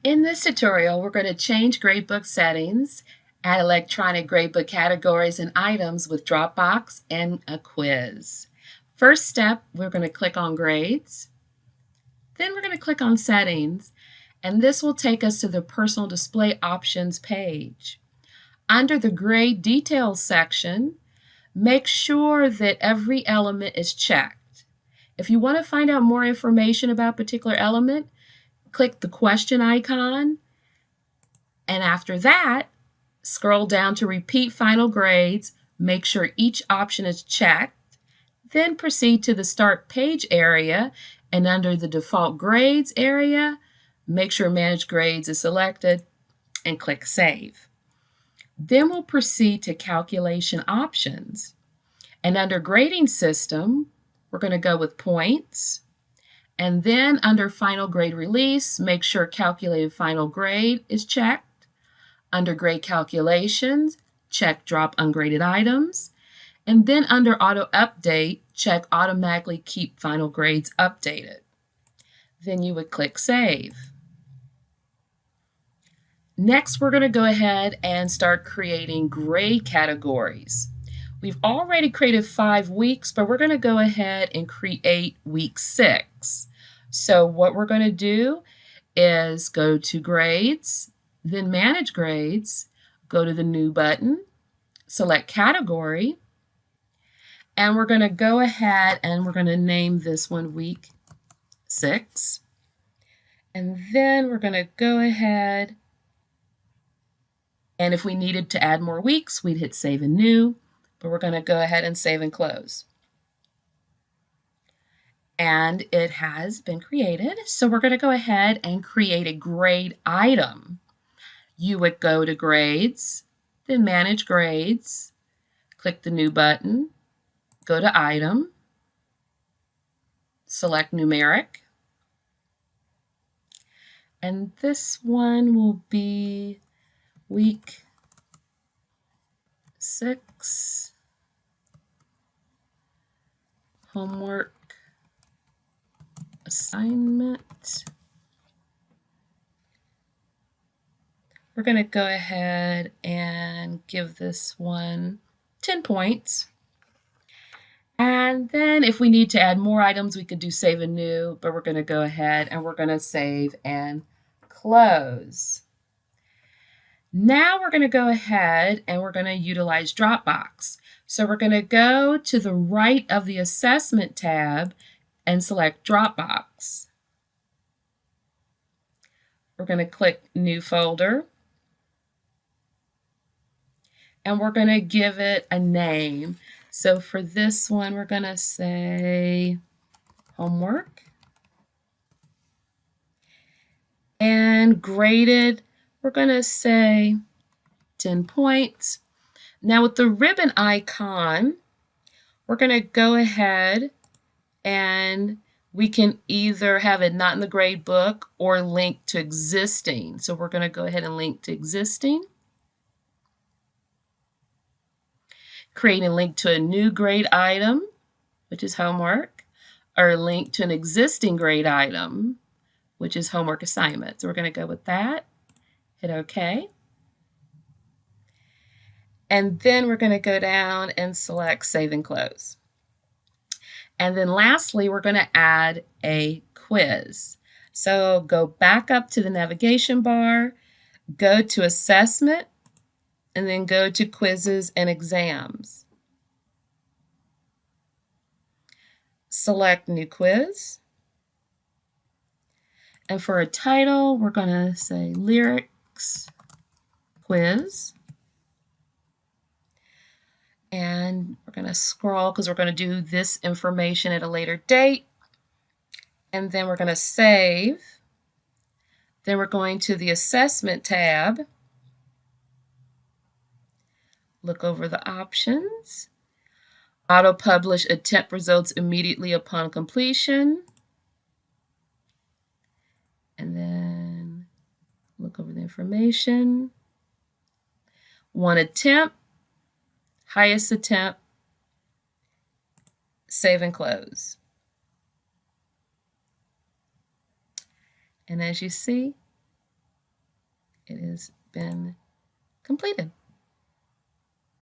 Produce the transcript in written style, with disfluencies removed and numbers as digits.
In this tutorial, we're going to change gradebook settings, add electronic gradebook categories and items with Dropbox and a quiz. First step, we're going to click on Grades. Then we're going to click on Settings, and this will take us to the Personal Display Options page. Under the Grade Details section, make sure that every element is checked. If you want to find out more information about a particular element, click the question icon, and after that, scroll down to Repeat Final Grades. Make sure each option is checked. Then proceed to the Start Page area, and under the Default Grades area, make sure Manage Grades is selected and click Save. Then we'll proceed to Calculation Options. And under Grading System, we're going to go with Points. And then under Final Grade Release, make sure Calculated Final Grade is checked. Under Grade Calculations, check Drop Ungraded Items. And then under Auto Update, check Automatically Keep Final Grades Updated. Then you would click Save. Next, we're going to go ahead and start creating grade categories. We've already created 5 weeks, but we're going to go ahead and create week 6. So what we're going to do is go to Grades, then Manage Grades, go to the New button, select Category, and we're going to go ahead and we're going to name this one Week 6. And then we're going to go ahead, and if we needed to add more weeks, we'd hit Save and New. But we're going to go ahead and save and close. And it has been created. So we're going to go ahead and create a grade item. You would go to Grades, then Manage Grades, click the New button, go to Item, select Numeric. And this one will be Week 6. Homework assignment. We're going to go ahead and give this one 10 points. And then if we need to add more items, we could do Save and New, but we're going to go ahead and we're going to save and close. Now we're going to go ahead and we're going to utilize Dropbox. So we're going to go to the right of the Assessment tab and select Dropbox. We're going to click New Folder. And we're going to give it a name. So for this one, we're going to say Homework. And graded, we're going to say 10 points. Now with the ribbon icon, we're going to go ahead and we can either have it not in the grade book or link to existing. So we're going to go ahead and link to existing. Create a link to a new grade item, which is homework, or link to an existing grade item, which is homework assignment. So we're going to go with that. Hit OK. And then we're going to go down and select Save and Close. And then lastly, we're going to add a quiz. So go back up to the navigation bar, go to Assessment, and then go to Quizzes and Exams. Select New Quiz. And for a title, we're going to say Lyrics Quiz. And we're going to scroll because we're going to do this information at a later date. And then we're going to save. Then we're going to the Assessment tab. Look over the options. Auto-publish attempt results immediately upon completion. And then look over the information. 1 attempt. Highest attempt, save and close. And as you see, it has been completed.